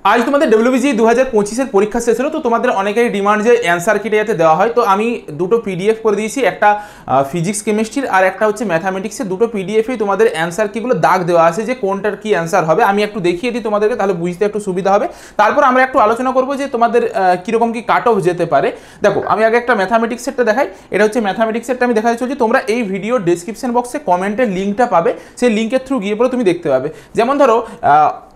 আজ তোমাদের ডব্লিউবিজি 2025-এর পরীক্ষা শেষ হলো। তো তোমাদের অনেকেরই ডিমান্ড যে অ্যান্সার কিটে যাতে দেওয়া হয়, তো আমি দুটো পিডিএফ করে দিয়েছি, একটা ফিজিক্স কেমিস্ট্রির আর একটা হচ্ছে ম্যাথামেটিক্সের। দুটো পিডিএফেই তোমাদের অ্যান্সার কিগুলো দাগ দেওয়া আছে যে কোনটার কি অ্যান্সার হবে। আমি একটু দেখিয়ে দিই তোমাদেরকে, তাহলে বুঝতে একটু সুবিধা হবে। তারপর আমরা একটু আলোচনা করবো যে তোমাদের কীরকম কি কাট অফ যেতে পারে। দেখো আমি আগে একটা ম্যাথামেটিক্সেরটা দেখাই। এটা হচ্ছে ম্যাথামেটিক্সেরটা আমি দেখাতে চলছি। তোমরা এই ভিডিও ডেসক্রিপশন বক্সে কমেন্টের লিঙ্কটা পাবে, সেই লিঙ্কের থ্রু গিয়ে পরে তুমি দেখতে পাবে। যেমন ধরো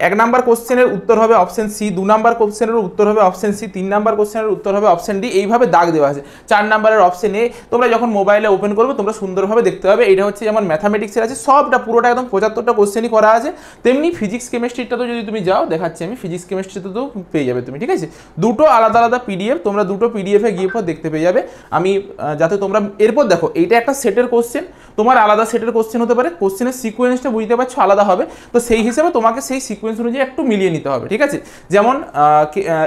1 নাম্বার কোশ্চেনের উত্তর হবে অপশন সি, 2 নাম্বার কোশ্চেনের উত্তর হবে অপশন সি, 3 নাম্বার কোশ্চেনের উত্তর হবে অপশন ডি, এইভাবে দাগ দেওয়া আছে। 4 নাম্বারের অপশন এ। তোমরা যখন মোবাইলে ওপেন করবে তোমরা সুন্দরভাবে দেখতে পাবে। এটা হচ্ছে যেমন ম্যাথামেটিক্সের আছে, সবটা পুরোটা একদম 75টা কোশ্চেনই করা আছে। তেমনি ফিজিক্স কেমিস্ট্রিটা তো যদি তুমি যাও, দেখাচ্ছি আমি, ফিজিক্স কেমিস্ট্রিতে তো পেয়ে যাবে তুমি, ঠিক আছে। দুটো আলাদা আলাদা পিডিএফ, তোমরা দুটো পিডিএফে গিয়ে পর দেখতে পেয়ে যাবে। আমি যাতে তোমরা এরপর দেখো, এইটা একটা সেটের কোশ্চেন, তোমার আলাদা সেটের কোশ্চেন হতে পারে, কোশ্চেনের সিকোয়েন্সটা বুঝতে পারছো আলাদা হবে। তো সেই হিসাবে তোমাকে সেই সিকোয়েন্স অনুযায়ী একটু মিলিয়ে নিতে হবে, ঠিক আছে। যেমন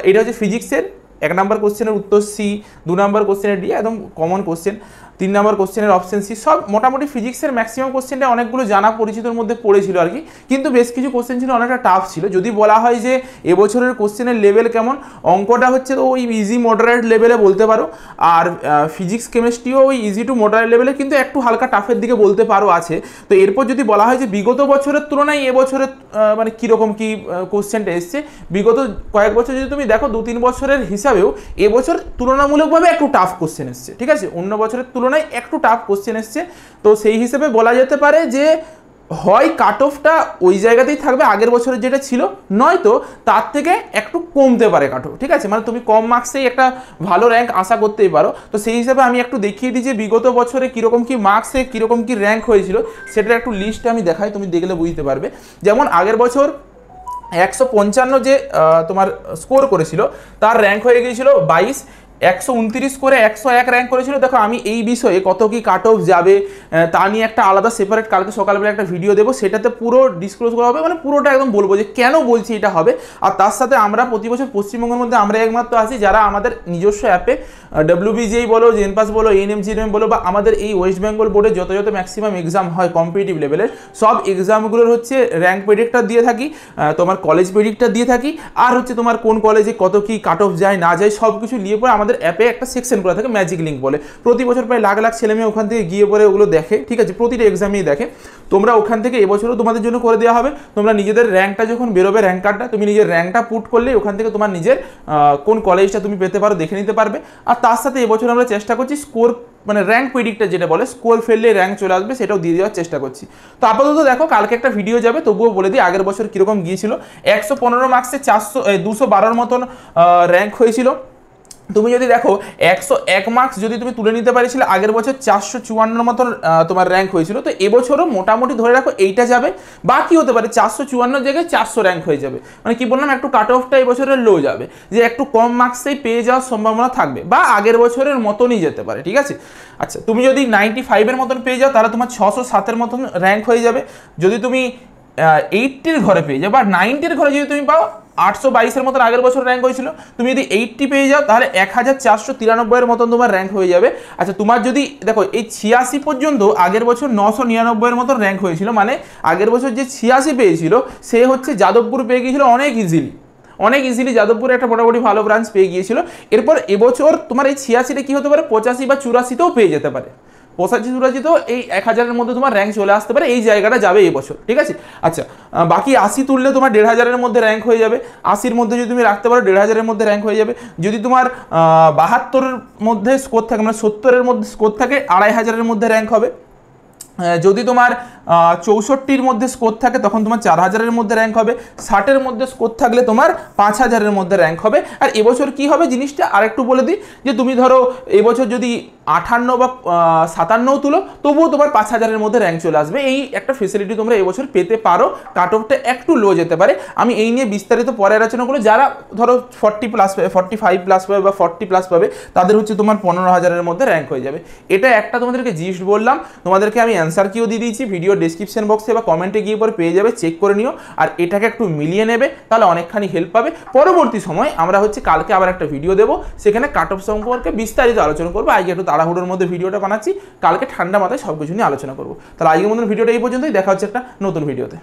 এটা হচ্ছে ফিজিক্সের 1 নাম্বার কোশ্চেনের উত্তর সি, 2 নাম্বার কোশ্চেনের ডি, একদম কমন কোশ্চেন, 3 নাম্বার কোশ্চেনের অপশন সি। সব মোটামুটি ফিজিক্সের ম্যাক্সিমাম কোশ্চেনটা অনেকগুলো জানা পরিচিতর মধ্যে পড়েছিল আর কি, কিন্তু বেশ কিছু কোশ্চেন ছিল অনেকটা টাফ ছিল। যদি বলা হয় যে এবছরের কোশ্চেনের লেভেল কেমন, অঙ্কটা হচ্ছে তো ওই ইজি মডারেট লেভেলে বলতে পারো, আর ফিজিক্স কেমিস্ট্রিও ওই ইজি টু মডারেট লেভেলে, কিন্তু একটু হালকা টাফের দিকে বলতে পারো আছে। তো এরপর যদি বলা হয় যে বিগত বছরের তুলনায় এবছরের মানে কীরকম কী কোশ্চেনটা এসছে, বিগত কয়েক বছর যদি তুমি দেখো 2-3 বছরের হিসাবেও এবছর তুলনামূলকভাবে একটু টাফ কোশ্চেন এসছে, ঠিক আছে, অন্য বছরের তুলনায় একটু টাফ কোশ্চেন এসছে। তো সেই হিসেবে বলা যেতে পারে যে হয় কাট অফটা ওই জায়গাতেই থাকবে আগের বছরের যেটা ছিল, নয়তো তার থেকে একটু কমতে পারে কাট অফ, ঠিক আছে। মানে তুমি কম মার্কসেই একটা ভালো র্যাঙ্ক আশা করতেই পারো। তো সেই হিসাবে আমি একটু দেখিয়ে দিই যে বিগত বছরে কীরকম কী মার্কসে কীরকম কী র্যাঙ্ক হয়েছিল, সেটার একটু লিস্ট আমি দেখাই, তুমি দেখলে বুঝতে পারবে। যেমন আগের বছর 155 যে তোমার স্কোর করেছিল, তার র্যাঙ্ক হয়ে গিয়েছিল 22, 129 করে 101 র্যাঙ্ক করেছিল। দেখো আমি এই বিষয়ে কত কি কাট অফ যাবে তা নিয়ে একটা আলাদা সেপারেট কালকে সকালবেলা একটা ভিডিও দেবো, সেটাতে পুরো ডিসক্লোজ করা হবে, মানে পুরোটা একদম বলবো যে কেন বলছি এটা হবে। আর তার সাথে আমরা প্রতি বছর পশ্চিমবঙ্গের মধ্যে আমরা একমাত্র আছি যারা আমাদের নিজস্ব অ্যাপে ডব্লিউবিজিএই বলো, জেনপাস বলো, এএনএমজিএম বলো, বা আমাদের এই ওয়েস্ট বেঙ্গল বোর্ডে যত যত ম্যাক্সিমাম এক্সাম হয় কম্পিটিটিভ লেভেলের, সব এক্সামগুলোর হচ্ছে র্যাঙ্ক প্রেডিক্টর দিয়ে থাকি, তোমার কলেজ প্রেডিক্টর দিয়ে থাকি, আর হচ্ছে তোমার কোন কলেজে কত কি কাট অফ যায় না যায় সব কিছু নিয়ে পরে আমাদের অ্যাপে একটা সেকশন করা থাকে, ম্যাজিক লিঙ্ক বলে। প্রতি বছর প্রায় লাখ লাখ ছেলেমেয়ে ওখান থেকে গিয়ে পরে ওগুলো দেখে, ঠিক আছে, প্রতিটা এক্সামেই দেখে। তোমরা ওখান থেকে এবছরও তোমাদের জন্য করে দেওয়া হবে। তোমরা নিজেদের র্যাঙ্কটা যখন বেরোবে, র্যাঙ্ক কার্ডটা তুমি নিজের র্যাঙ্কটা পুট করলে ওখান থেকে তোমার নিজের কোন কলেজটা তুমি পেতে পারো দেখে নিতে পারবে। আর তার সাথে এবছর আমরা চেষ্টা করছি স্কোর, মানে র্যাঙ্ক প্রেডিক্টর যেটা বলে, স্কোর ফেললে র্যাঙ্ক চলে আসবে, সেটাও দিয়ে দেওয়ার চেষ্টা করছি। তো আপাতত দেখো কালকে একটা ভিডিও যাবে, তবুও বলে দিই আগের বছর কীরকম গিয়েছিল। 115 মার্কসে 212 মতন র্যাঙ্ক হয়েছিল। তুমি যদি দেখো 101 মার্কস যদি তুমি তুলে নিতে পারিছিলে, আগের বছর 454 মতন তোমার র্যাঙ্ক হয়েছিল। তো এবছরও মোটামুটি ধরে রাখো এইটা যাবে, বা কি হতে পারে 454 জায়গায় 400 র্যাঙ্ক হয়ে যাবে। মানে কি বললাম, একটু কাট অফটা এবছরের লো যাবে, যে একটু কম মার্কসেই পেয়ে যাওয়ার সম্ভাবনা থাকবে, বা আগের বছরের মতনই যেতে পারে, ঠিক আছে। আচ্ছা, তুমি যদি 95-এর মতন পেয়ে যাও তাহলে তোমার 607-এর মতন র্যাঙ্ক হয়ে যাবে। যদি তুমি 80-র ঘরে পেয়ে যাও, বা 90-এর ঘরে যদি তুমি পাও, 822-এর মতন আগের বছর র্যাঙ্ক হয়েছিল, তুমি যদি 80 পেয়ে যাও তাহলে 1493-এর মতন তোমার র্যাঙ্ক হয়ে যাবে। আচ্ছা, তোমার যদি দেখো এই 86 পর্যন্ত আগের বছর 999-এর মতন র্যাঙ্ক হয়েছিল, মানে আগের বছর যে 86 পেয়েছিল সে হচ্ছে যাদবপুর পেয়ে গিয়েছিল অনেক ইজিলি যাদবপুরে একটা মোটামুটি ভালো ব্রাঞ্চ পেয়ে গিয়েছিল। এরপর এবছর তোমার এই 86টা কি হতে পারে, 85 বা 84তেও পেয়ে যেতে পারে। 85-84 তো এই 1000-এর মধ্যে তোমার র্যাঙ্ক চলে আসতে পারে, এই জায়গাটা যাবে এই বছর, ঠিক আছে। আচ্ছা, বাকি 80 তুললে তোমার 1500-এর মধ্যে র্যাঙ্ক হয়ে যাবে। 80-র মধ্যে যদি তুমি রাখতে পারো 1500-এর মধ্যে র্যাঙ্ক হয়ে যাবে। যদি তোমার 72-এর মধ্যে স্কোর থাকে, মানে 70-এর মধ্যে স্কোর থাকে, 2500-এর মধ্যে র্যাঙ্ক হবে। যদি তোমার 64-র মধ্যে স্কোর থাকে তখন তোমার 4000-এর মধ্যে র্যাঙ্ক হবে। 60-এর মধ্যে স্কোর থাকলে তোমার 5000-এর মধ্যে র্যাঙ্ক হবে। আর এবছর কি হবে জিনিসটা আরেকটু বলে দিই, যে তুমি ধরো এবছর যদি 58 বা 57 তুলো, তবুও তোমার 5000-এর মধ্যে র্যাঙ্ক চলে আসবে। এই একটা ফেসিলিটি তোমরা এবছর পেতে পারো। কাট অফটা একটু লো যেতে পারে, আমি এই নিয়ে বিস্তারিত পরে আলোচনা করবো। যারা ধরো 40 প্লাস পাবে, 45 প্লাস পাবে বা 40 প্লাস পাবে, তাদের হচ্ছে তোমার 15000-এর মধ্যে র্যাঙ্ক হয়ে যাবে। এটা একটা তোমাদেরকে জিস্ট বললাম। তোমাদেরকে আমি অ্যান্সার কিও দিয়ে দিয়েছি, ভিডিও ডেসক্রিপশন বক্সে বা কমেন্টে গিয়ে পরে পেয়ে যাবে, চেক করে নিও। আর এটাকে একটু মিলিয়ে নেবে, তাহলে অনেকখানি হেল্প পাবে। পরবর্তী সময় আমরা হচ্ছে কালকে আবার একটা ভিডিও দেবো, সেখানে কাট অফ সম্পর্কে বিস্তারিত আলোচনা করবো। আজকে একটু তাড়াহুড়োর মধ্যে ভিডিওটা বানাচ্ছি, কালকে ঠান্ডা মাথায় সব কিছু নিয়ে আলোচনা করবো। তাহলে আজকের মতন ভিডিওটা এই পর্যন্তই, দেখা হচ্ছে একটা নতুন ভিডিওতে।